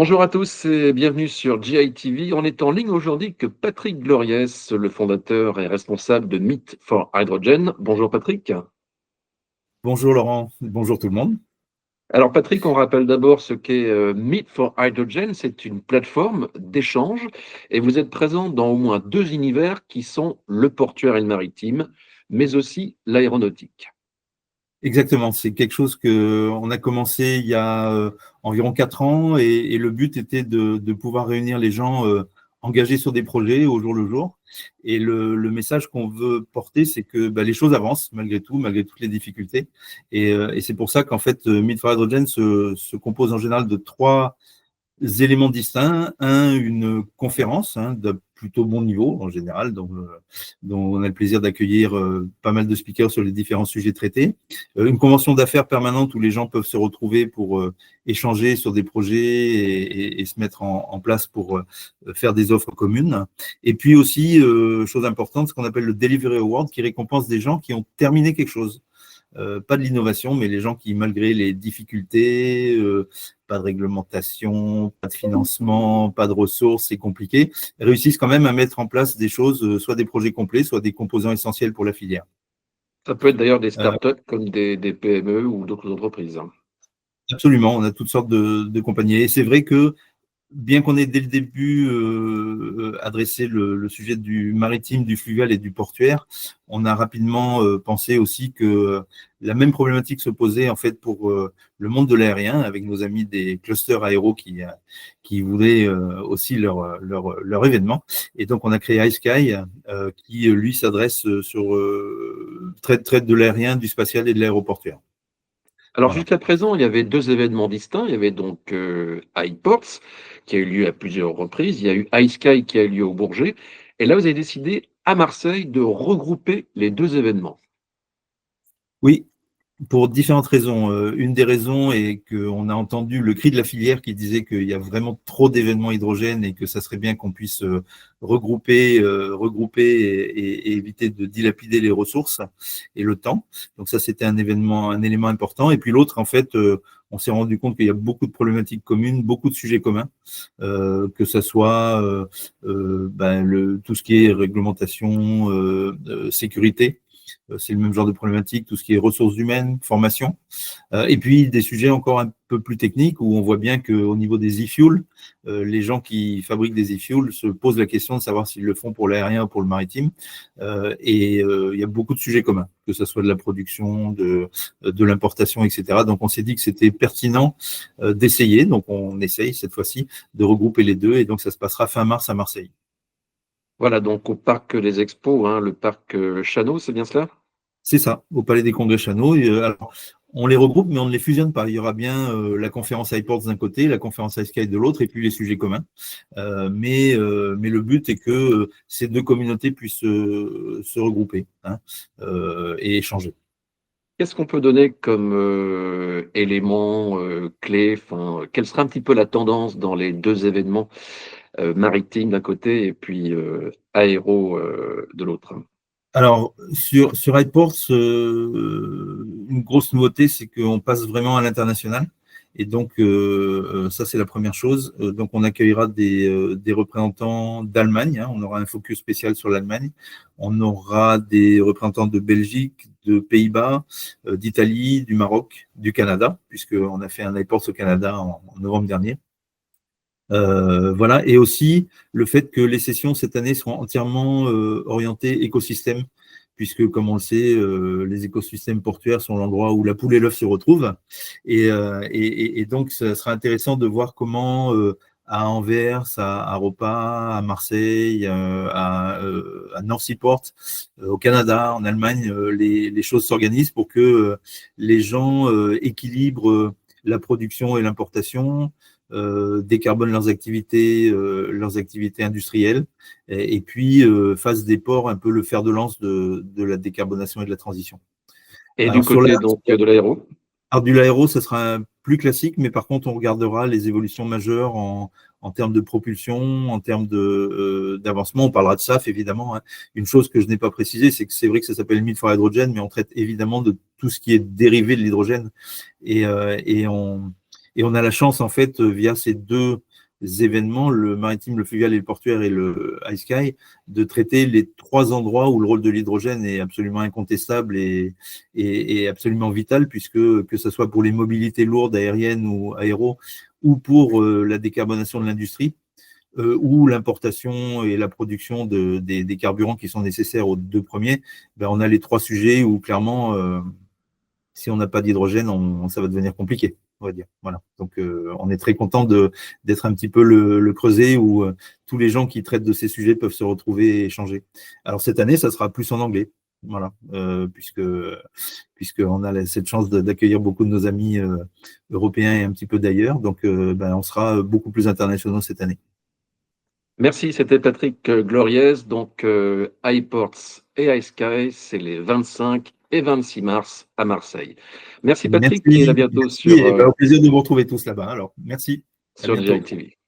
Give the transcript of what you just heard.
Bonjour à tous et bienvenue sur GITV. On est en ligne aujourd'hui avec Patrick Gloriès, le fondateur et responsable de Meet for Hydrogen. Bonjour Patrick. Bonjour Laurent, bonjour tout le monde. Alors Patrick, on rappelle d'abord ce qu'est Meet for Hydrogen. C'est une plateforme d'échange et vous êtes présent dans au moins deux univers qui sont le portuaire et le maritime, mais aussi l'aéronautique. Exactement, c'est quelque chose qu'on a commencé il y a environ 4 ans et le but était de pouvoir réunir les gens engagés sur des projets au jour le jour. Et le message qu'on veut porter, c'est que les choses avancent malgré tout, malgré toutes les difficultés. Et c'est pour ça qu'en fait, Meet for Hydrogen se compose en général de 3 éléments distincts. Une conférence de plutôt bon niveau en général, dont on a le plaisir d'accueillir pas mal de speakers sur les différents sujets traités. Une convention d'affaires permanente où les gens peuvent se retrouver pour échanger sur des projets et se mettre en place pour faire des offres communes. Et puis aussi, chose importante, ce qu'on appelle le Delivery Award, qui récompense des gens qui ont terminé quelque chose. Pas de l'innovation, mais les gens qui, malgré les difficultés, pas de réglementation, pas de financement, pas de ressources, c'est compliqué, réussissent quand même à mettre en place des choses, soit des projets complets, soit des composants essentiels pour la filière. Ça peut être d'ailleurs des Euh, startups comme des PME ou d'autres entreprises. Absolument, on a toutes sortes de compagnies. Et c'est vrai que bien qu'on ait dès le début adressé le sujet du maritime, du fluvial et du portuaire, on a rapidement pensé aussi que la même problématique se posait en fait pour le monde de l'aérien, avec nos amis des clusters aéro qui voulaient aussi leur événement. Et donc on a créé iSky qui lui s'adresse sur traite de l'aérien, du spatial et de l'aéroportuaire. Alors Voilà. jusqu'à présent, il y avait deux événements distincts. Il y avait donc iPorts qui a eu lieu à plusieurs reprises. Il y a eu iSky qui a eu lieu au Bourget. Et là, vous avez décidé à Marseille de regrouper les deux événements. Oui, pour différentes raisons. Une des raisons est qu'on a entendu le cri de la filière qui disait qu'il y a vraiment trop d'événements hydrogène et que ça serait bien qu'on puisse regrouper et éviter de dilapider les ressources et le temps. Donc ça, c'était un élément important. Et puis l'autre, en fait, on s'est rendu compte qu'il y a beaucoup de problématiques communes, beaucoup de sujets communs, que ce soit tout ce qui est réglementation, sécurité. C'est le même genre de problématique, tout ce qui est ressources humaines, formation. Et puis des sujets encore un peu plus techniques où on voit bien qu'au niveau des e-fuels, les gens qui fabriquent des e-fuels se posent la question de savoir s'ils le font pour l'aérien ou pour le maritime. Il y a beaucoup de sujets communs, que ce soit de la production, de l'importation, etc. Donc on s'est dit que c'était pertinent d'essayer, donc on essaye cette fois-ci de regrouper les deux et donc ça se passera fin mars à Marseille. Voilà, donc au parc des Expos, hein, le parc Chano, c'est bien cela? C'est ça, au Palais des Congrès Chano. Alors, on les regroupe, mais on ne les fusionne pas. Il y aura bien la conférence iPorts d'un côté, la conférence iSky de l'autre, et puis les sujets communs. Mais le but est que ces deux communautés puissent se regrouper et échanger. Qu'est-ce qu'on peut donner comme élément clé? Enfin, quelle sera un petit peu la tendance dans les deux événements maritimes d'un côté et puis aéro de l'autre? Alors, sur iPorts, une grosse nouveauté, c'est qu'on passe vraiment à l'international. Et donc, ça, c'est la première chose. Donc, on accueillera des représentants d'Allemagne. On aura un focus spécial sur l'Allemagne. On aura des représentants de Belgique, de Pays-Bas, d'Italie, du Maroc, du Canada, puisqu'on a fait un iPorts au Canada en novembre dernier. Voilà, et aussi le fait que les sessions cette année seront entièrement orientées écosystème, puisque comme on le sait, les écosystèmes portuaires sont l'endroit où la poule et l'œuf se retrouvent. Et donc, ça sera intéressant de voir comment à Anvers, à Europa, à Marseille, à North Seaport, au Canada, en Allemagne, les choses s'organisent pour que les gens équilibrent la production et l'importation, décarbonent leurs activités industrielles et puis fassent des ports un peu le fer de lance de la décarbonation et de la transition. Et du Alors sur la côté donc de l'aéro? du l'aéro, ça sera plus classique, mais par contre, on regardera les évolutions majeures en termes de propulsion, en termes d'avancement. On parlera de SAF, évidemment. Une chose que je n'ai pas précisée, c'est que c'est vrai que ça s'appelle Meet for Hydrogen, mais on traite évidemment de tout ce qui est dérivé de l'hydrogène. Et Et on a la chance, en fait, via ces deux événements, le maritime, le fluvial et le portuaire et le iSky, de traiter les 3 endroits où le rôle de l'hydrogène est absolument incontestable et absolument vital, puisque que ce soit pour les mobilités lourdes, aériennes ou aéro, ou pour la décarbonation de l'industrie, ou l'importation et la production des carburants qui sont nécessaires aux 2 premiers, ben on a les 3 sujets où clairement, si on n'a pas d'hydrogène, ça va devenir compliqué, on va dire. Voilà. Donc, on est très content d'être un petit peu le creuset où tous les gens qui traitent de ces sujets peuvent se retrouver et échanger. Alors, cette année, ça sera plus en anglais. Voilà, puisqu'on a cette chance d'accueillir beaucoup de nos amis européens et un petit peu d'ailleurs. Donc, on sera beaucoup plus internationaux cette année. Merci, c'était Patrick Gloriez. Donc, iPorts et iSky, c'est les 25 et 26 mars à Marseille. Merci Patrick et à bientôt Merci, et au plaisir de vous retrouver tous là-bas. Alors, merci. À sur bientôt. Direct TV.